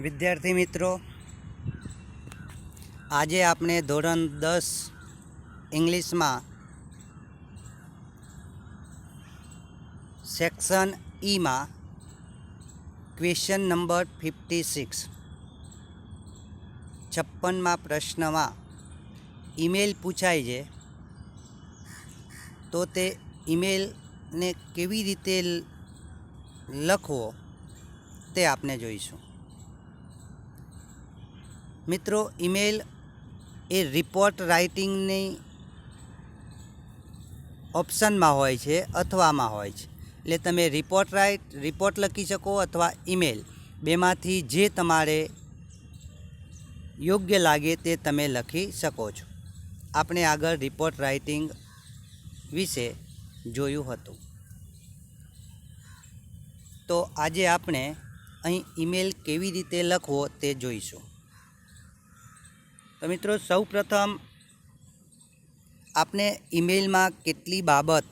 વિદ્યાર્થી મિત્રો, આજે આપણે ધોરણ 10 ઇંગ્લિશમાં સેક્શન ઈમાં ક્વેશ્ચન નંબર 56 56માં પ્રશ્નમાં ઈમેલ પૂછાય છે તો તે ઈમેલને કેવી રીતે લખવો તે આપણે જોઈશું. મિત્રો, ઈમેલ એ રિપોર્ટ રાઇટિંગની ઓપ્શનમાં હોય છે અથવામાં હોય છે. એટલે તમે રિપોર્ટ લખી શકો અથવા ઈમેલ, બેમાંથી જે તમારે યોગ્ય લાગે તે તમે લખી શકો છો. આપણે આગળ રિપોર્ટ રાઇટિંગ વિશે જોયું હતું. તો આજે આપણે અહીં ઈમેલ કેવી રીતે લખવો તે જોઈશું. તો મિત્રો, સૌપ્રથમ આપણે ઈમેલમાં કેટલી બાબત,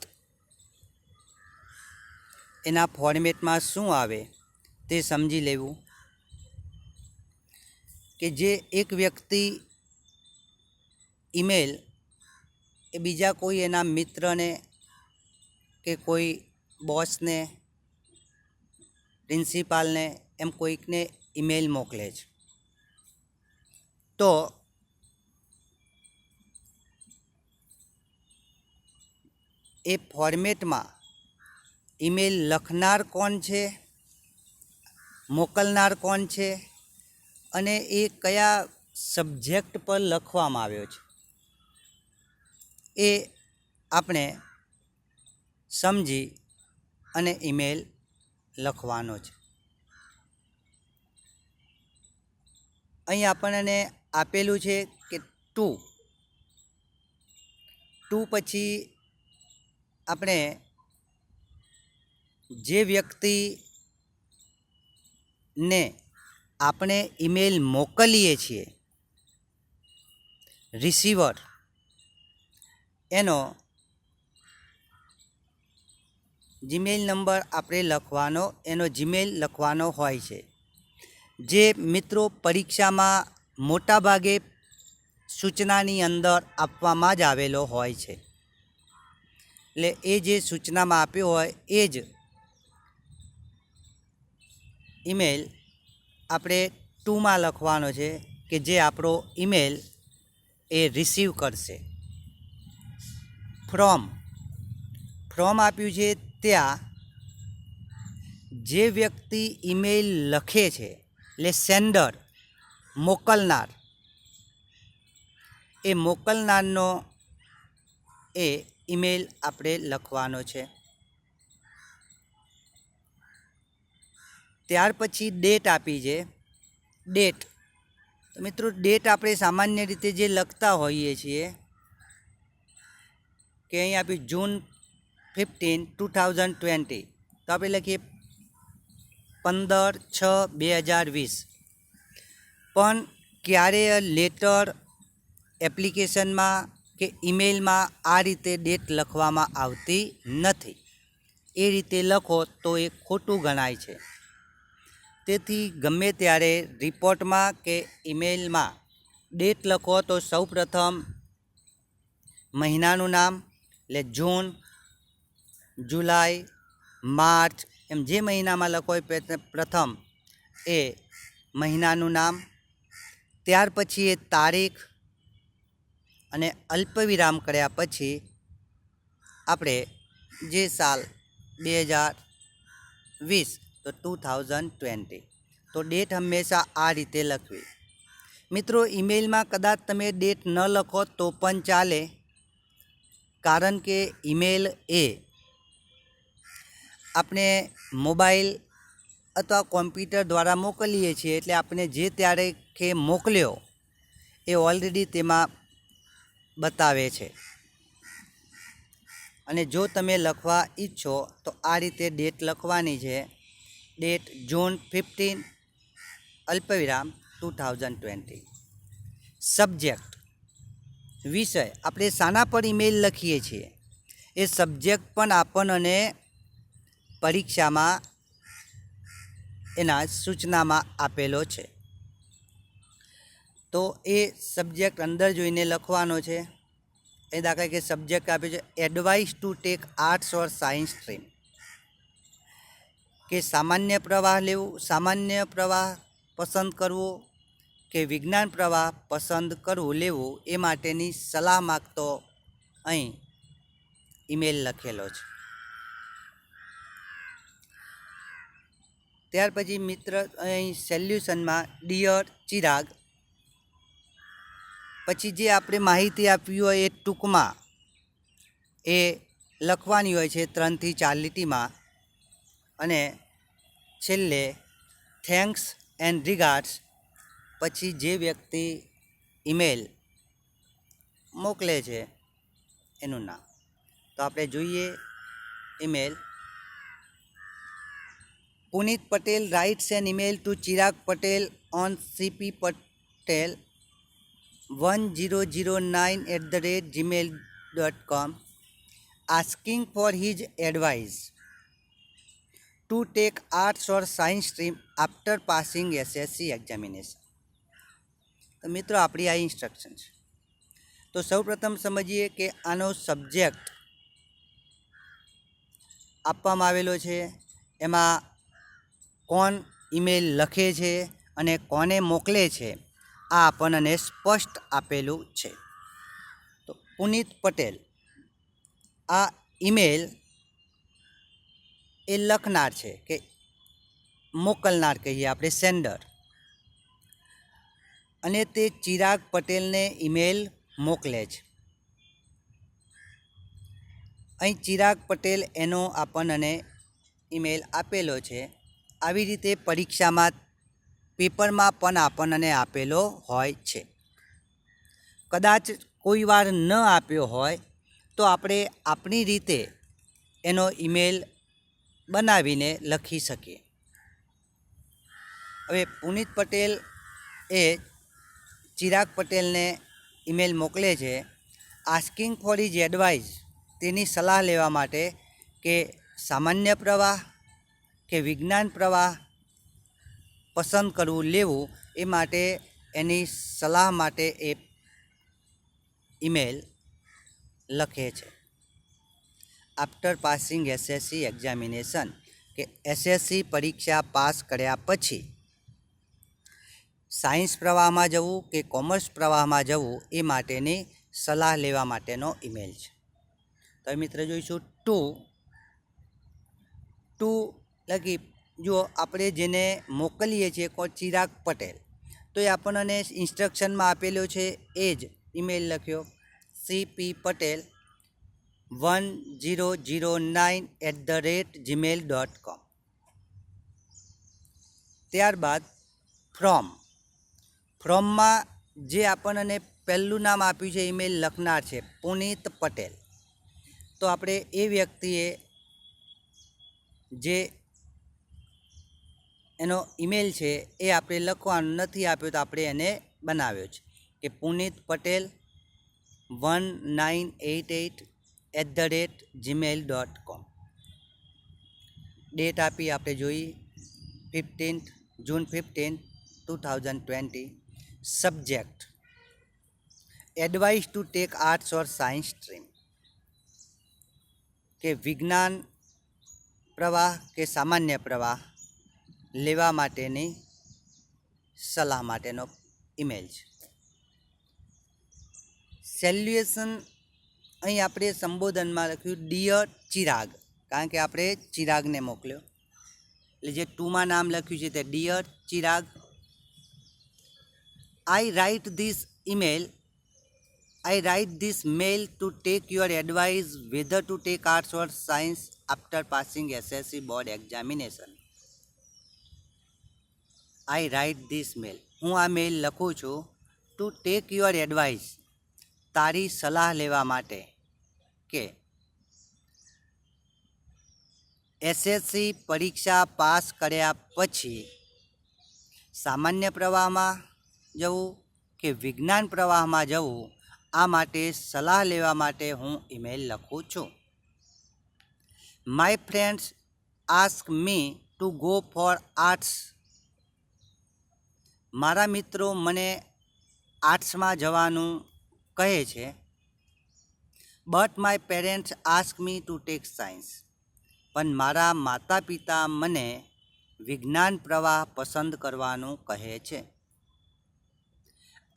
એના ફોર્મેટમાં શું આવે તે સમજી લેવું. કે જે એક વ્યક્તિ ઈમેલ એ બીજા કોઈ એના મિત્રને કે કોઈ બોસને, પ્રિન્સિપાલને, એમ કોઈકને ઈમેલ મોકલે છે, તો એ ફોર્મેટમાં ઈમેલ લખનાર કોણ છે, મોકલનાર કોણ છે, અને એ કયા સબ્જેક્ટ પર લખવામાં આવ્યો છે, એ આપણે સમજી અને ઈમેલ લખવાનો છે. અહીં આપણને આપેલું છે કે ટુ પછી આપણે જે વ્યક્તિને આપણે ઈમેલ મોકલીએ છીએ, રિસીવર, એનો જીમેલ નંબર આપણે લખવાનો, એનો જીમેલ લખવાનો હોય છે. જે મિત્રો પરીક્ષામાં મોટાભાગે સૂચનાની અંદર આપવામાં જ આવેલો હોય છે. એટલે એ જે સૂચનામાં આપ્યો હોય એ જ ઈમેલ આપણે ટુમાં લખવાનો છે, કે જે આપણો ઈમેલ એ રિસીવ કરશે. ફ્રોમ આપ્યું છે, ત્યાં જે વ્યક્તિ ઈમેલ લખે છે, એટલે સેન્ડર, મોકલનાર, એ મોકલનારનો એ ઈમેલ આપણે લખવાનો છે. ત્યાર પછી ડેટ આપી છે. ડેટ, તો મિત્રો, ડેટ આપણે સામાન્ય રીતે જે લખતા હોઈએ છીએ, કે અહીં આપ્યું જૂન 15, 2020, તો આપણે લખીએ 15/6/2020. પણ ક્યારે લેટર, એપ્લિકેશનમાં કે ઈમેલમાં આ રીતે ડેટ લખવામાં આવતી નથી. એ રીતે લખો તો એ ખોટું ગણાય છે. તેથી ગમે ત્યારે રિપોર્ટમાં કે ઈમેલમાં ડેટ લખો તો સૌપ્રથમ મહિનાનું નામ, એટલે જૂન, જુલાઈ, માર્ચ, એમ જે મહિનામાં લખો એ પ્રથમ એ મહિનાનું નામ, ત્યાર પછી એ તારીખ, અને અલ્પવિરામ કર્યા પછી આપણે જે સાલ 2020, તો 2020, તો ડેટ હંમેશા આ રીતે લખવી. મિત્રો, ઈમેલમાં કદાચ તમે ડેટ ન લખો તો પણ ચાલે, કારણ કે ઈમેલ એ આપણે મોબાઈલ અથવા કોમ્પ્યુટર દ્વારા મોકલીએ છીએ. એટલે આપણે જે તારીખે મોકલ્યો એ ઓલરેડી તેમાં બતાવે છે. અને જો તમે લખવા ઈચ્છો તો આ રીતે ડેટ લખવાની છે. ડેટ જૂન 15, અલ્પવિરામ 2020. સબ્જેક્ટ, વિષય, આપણે શાના પર ઈમેલ લખીએ છીએ એ સબ્જેક્ટ પણ આપણને પરીક્ષામાં એના સૂચનામાં આપેલો છે. તો એ સબ્જેક્ટ અંદર જોઈને લખવાનો છે. એ દાખલા કે સબ્જેક્ટ આપ્યો છે advice to take arts or science stream, કે સામાન્ય પ્રવાહ લેવું, સામાન્ય પ્રવાહ પસંદ કરવો કે વિજ્ઞાન પ્રવાહ પસંદ કરવું લેવું, એ માટેની સલાહ માગતો અહીં ઈમેલ લખેલો છે. ત્યાર પછી મિત્ર અહીં સોલ્યુશનમાં ડિયર ચિરાગ, પછી જે આપણે માહિતી આપવી હોય એ ટૂંકમાં એ લખવાની હોય છે 3 થી 4 લીટીમાં, અને છેલ્લે થેન્ક્સ એન્ડ રિગાર્ડ્સ, પછી જે વ્યક્તિ ઈમેલ મોકલે છે એનું નામ. તો આપણે જોઈએ email. Punit Patel writes an email to Chirag Patel on CP Patel 1009@gmail.com asking for his advice to take arts or science stream after passing SSC examination. તો મિત્રો આપણી આ ઇન્સ્ટ્રક્શન છે. તો સૌપ્રથમ સમજીએ કે આનો સબ્જેક્ટ આપવામાં આવેલો છે, એમાં કોણ ઈમેલ લખે છે અને કોને મોકલે છે આ આપણને સ્પષ્ટ આપેલું છે. તો પુનિત પટેલ આ ઈમેલ એ લખનાર છે, કે મોકલનાર કહીએ આપણે, સેન્ડર, અને તે ચિરાગ પટેલને ઈમેલ મોકલે છે. અહીં ચિરાગ પટેલ એનો આપણને ઈમેલ આપેલો છે. આવી રીતે પરીક્ષામાં પેપરમાં પણ આપણને આપેલો હોય છે. કદાચ કોઈ વાર ન આપ્યો હોય તો આપણે આપણી રીતે એનો ઈમેલ બનાવીને લખી શકીએ. હવે પુનિત પટેલ એ ચિરાગ પટેલને ઈમેલ મોકલે છે આસ્કિંગ ફોર હિઝ એડવાઇસ, તેની સલાહ લેવા માટે કે સામાન્ય પ્રવાહ કે વિજ્ઞાન પ્રવાહ પસંદ કરવું લેવું, એ માટે એની સલાહ માટે એ ઈમેલ લખે છે. આફ્ટર પાસિંગ SSC એક્ઝામિનેશન, કે SSC પરીક્ષા પાસ કર્યા પછી સાયન્સ પ્રવાહમાં જવું કે કોમર્સ પ્રવાહમાં જવું, એ માટેની સલાહ લેવા માટેનો ઈમેલ છે. તો મિત્ર જોઈશું ટુ લખી, જો આપણે જેને મોકલીએ છીએ કોઈ ચિરાગ પટેલ, તો એ આપણને ઇન્સ્ટ્રક્શનમાં આપેલો છે એ જ ઈમેલ લખ્યો CP Patel 1009@gmail.com. ત્યારબાદ ફ્રોમમાં જે આપણને પહેલું નામ આપ્યું છે ઈમેલ લખનાર છે પુનિત પટેલ, તો આપણે એ વ્યક્તિએ જે એનો ઈમેલ છે એ આપણે લખવાનું નથી આપ્યો, તો આપણે એને બનાવ્યો છે કે પુનિત પટેલ 1988@gmail.com. ડેટ આપી આપણે જોઈ 15th June 15, 2020. Subject advice to take arts or science stream, કે વિજ્ઞાન પ્રવાહ કે સામાન્ય પ્રવાહ લેવા માટેની સલાહ માટેનો ઈમેલ છે. સોલ્યુશન અહીં આપણે સંબોધનમાં લખ્યું ડિયર ચિરાગ, કારણ કે આપણે ચિરાગને મોકલ્યો, એટલે જે ટુમાં નામ લખ્યું છે તે dear Chirag. I write this mail to take your advice whether to take arts or science after passing SSC board examination. I write this mail, હું આ મેલ લખું છું to take your advice, તારી સલાહ લેવા માટે, કે SSC પરીક્ષા પાસ કર્યા પછી સામાન્ય પ્રવાહમાં જવું કે વિજ્ઞાન પ્રવાહમાં જવું, આ માટે સલાહ લેવા માટે હું ઈમેલ લખું છું. My friends ask me to go for arts, મારા મિત્રો મને આર્ટ્સમાં જવાનું કહે છે, but my parents ask me to take science, પણ મારા માતા પિતા મને વિજ્ઞાન પ્રવાહ પસંદ કરવાનું કહે છે.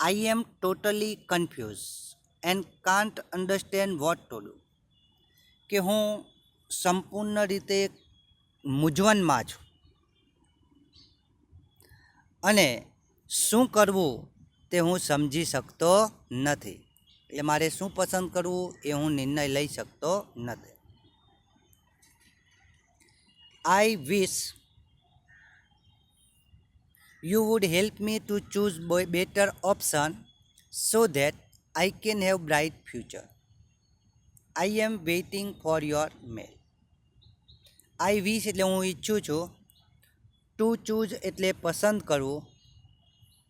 I am totally confuse and can't understand what to do, કે હું સંપૂર્ણ રીતે મૂંઝવણમાં છું અને શું કરવું તે હું સમજી શકતો નથી. એટલે મારે શું પસંદ કરવું એ હું નિર્ણય લઈ શકતો નથી. આઈ વિશ you would help me to choose better option so that I can have bright future. I am waiting for your mail. I wish એટલે હું ઈચ્છું છું, ટુ ચૂઝ એટલે પસંદ કરવું,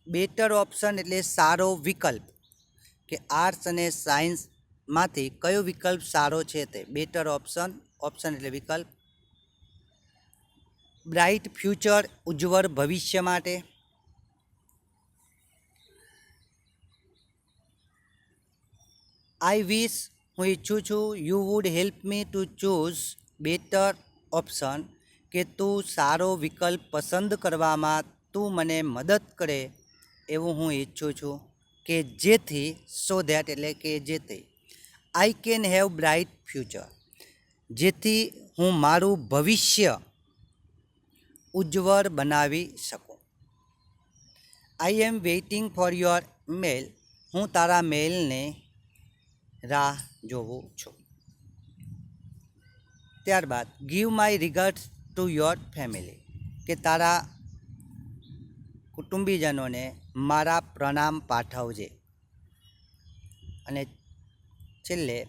બેટર ઓપ્શન એટલે સારો વિકલ્પ, કે આર્ટ્સ અને સાયન્સમાંથી કયો વિકલ્પ સારો છે તે. બેટર ઓપ્શન, ઓપ્શન એટલે વિકલ્પ. બ્રાઇટ ફ્યુચર ઉજ્જવળ ભવિષ્ય માટે. આઈ વિશ હું ઈચ્છું છું, you would help me to choose better option, કે તું સારો વિકલ્પ પસંદ કરવામાં તું મને મદદ કરે એવું હું ઈચ્છું છું, કે જેથી, સો ધેટ એટલે કે જેથી, I can have bright future, જેથી હું મારું ભવિષ્ય ઉજ્જવળ બનાવી શકું. આઈ એમ વેઇટિંગ ફોર યોર મેલ, હું તારા મેલને રાહ જોઉં છું. ત્યારબાદ give my regards to your family, કે તારા કુટુંબીજનોને મારા પ્રણામ પાઠવજે. અને છેલ્લે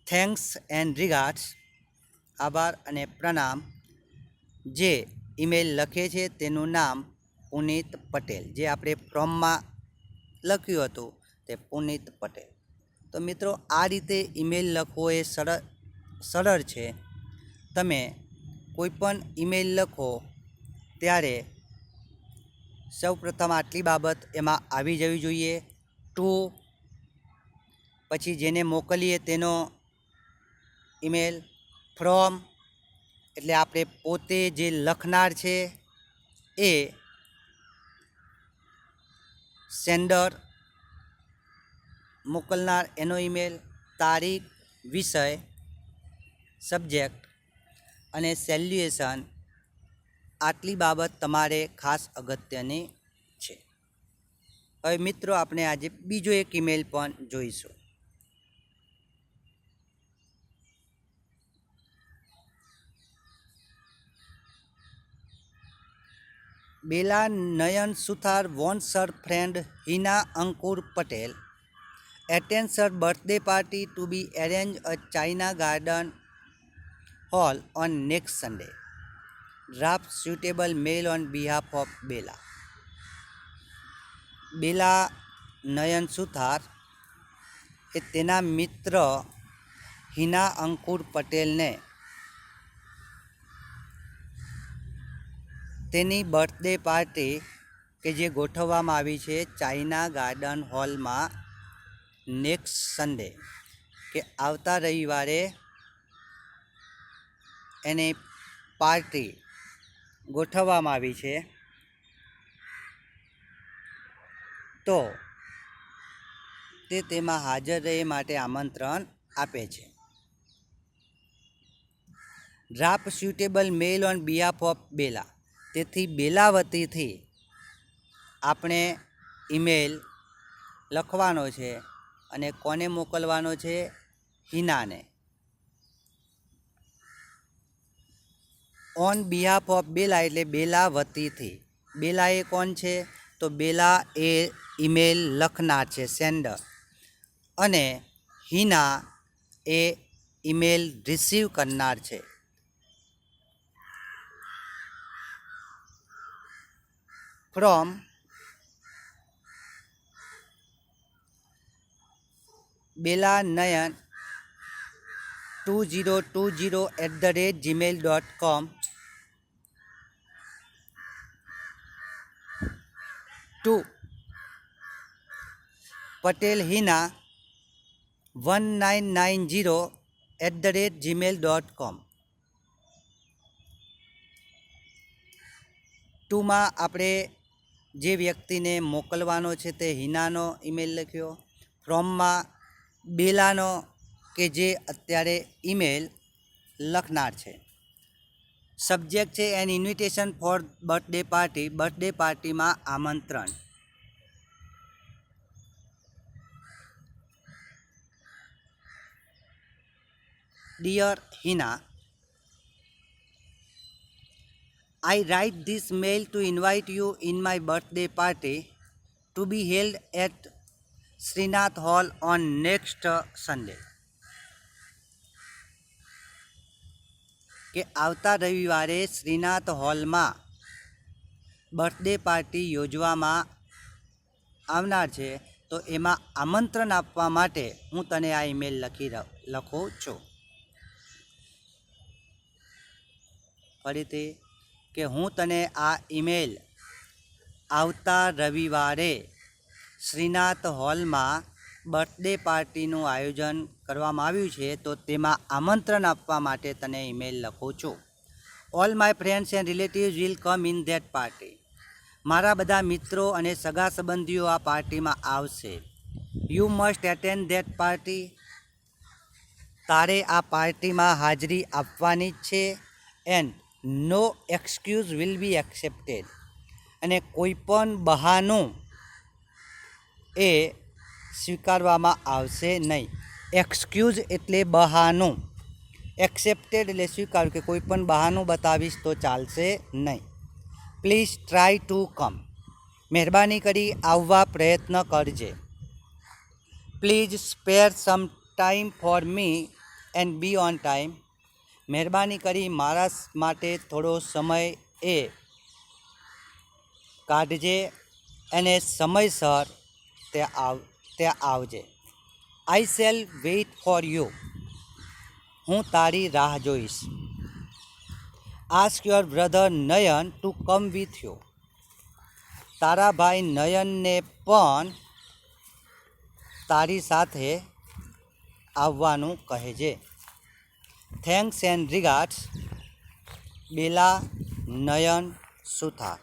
થેન્ક્સ એન્ડ રિગાર્ડ્સ, આભાર અને પ્રણામ. જે ઈમેલ લખે છે તેનું નામ પુનિત પટેલ, જે આપણે ફોર્મમાં લખ્યું હતું તે પુનિત પટેલ. તો મિત્રો, આ રીતે ઈમેલ લખવો એ સરળ છે. તમે કોઈ પણ ઈમેલ લખો ત્યારે સૌપ્રથમ આટલી બાબત એમાં આવી જવી જોઈએ. ટુ, પછી જેને મોકલીએ તેનો ઈમેલ. ફ્રોમ એટલે આપણે પોતે જે લખનાર છે એ. સેન્ડર મોકલનાર એનો ઈમેલ. તારીખ, વિષય, સબ્જેક્ટ અને સેલ્યુએશન, આટલી બાબત તમારે ખાસ અગત્યની છે. હવે મિત્રો, આપણે આજે બીજો એક ઈમેલ પણ જોઈશું. બેલા નયન સુથાર wants her friend Hina Ankur Patel attends her birthday party to be arranged at China Garden Hall on next Sunday. Draft suitable mail on behalf of Bella. બેલા નયન સુથાર એ તેના મિત્ર હિના અંકુર પટેલને તેની બર્થડે પાર્ટી કે જે ગોઠવવામાં આવી છે ચાઇના ગાર્ડન હોલમાં નેક્સ્ટ સન્ડે, કે આવતા રવિવારે એની પાર્ટી ગોઠવવામાં આવી છે. તો તે તેમાં હાજર રહે માટે આમંત્રણ આપે છે. Draft suitable mail on behalf of Bela, તેથી બેલા વતીથી આપણે ઈમેલ લખવાનો છે અને કોને મોકલવાનો છે? હિનાને. ઓન બિહાફ ઓફ બેલા એટલે બેલા વતીથી. બેલા એ કોણ છે? તો બેલા એ ઈમેલ લખનાર છે, સેન્ડર, અને હિના એ ઈમેલ રિસીવ કરનાર છે. From Bela Nayan 2020@gmail.com to Patel Hina 1990@gmail.com. ટુમાં આપણે જે વ્યક્તિને મોકલવાનો છે તે હિનાનો ઈમેલ લખ્યો. ફ્રોમમાં બેલાનો કે જે અત્યારે ઈમેલ લખનાર છે. સબ્જેક્ટ છે an invitation for birthday party, birthday પાર્ટીમાં આમંત્રણ. Dear Hina, I write this mail to invite you in my birthday party to be held at Srinath Hall on next Sunday. કે આવતા રવિવારે શ્રીનાથ હોલમાં બર્થડે પાર્ટી યોજવામાં આવનાર છે, તો એમાં આમંત્રણ આપવા માટે હું તને આ ઈમેલ લખું છું. ફરીથી કે હું તને આ ઈમેલ આવતા રવિવારે શ્રીનાથ હોલમાં બર્થડે પાર્ટીનું આયોજન કરવામાં આવ્યું છે, તો તેમાં આમંત્રણ આપવા માટે તને ઈમેલ લખું છું. All my friends and relatives will come in that party. મારા બધા મિત્રો અને સગા સંબંધીઓ આ પાર્ટીમાં આવશે. You must attend that party. તારે આ પાર્ટીમાં હાજરી આપવાની જ છે. And no excuse will be accepted. અને કોઈ પણ બહાનું એ સ્વીકારવામાં આવશે નહીં. એક્સક્યુઝ એટલે બહાનું, એક્સેપ્ટેડ એટલે સ્વીકાર્યું, કે કોઈ પણ બહાનું બતાવીશ તો ચાલશે નહીં. Please try to come. મહેરબાની કરી આવવા પ્રયત્ન કરજે. Please spare some time for me and be on time. મહેરબાની કરી મારા માટે થોડો સમય એ કાઢજે અને સમયસર ત્યાં આવજે. I shall wait for you. હું તારી રાહ જોઈશ. Ask your brother Nayan to come with you. તારા ભાઈ નયનને પણ તારી સાથે આવવાનું કહેજે. Thanks and regards, Bela, Nayan, Suthar.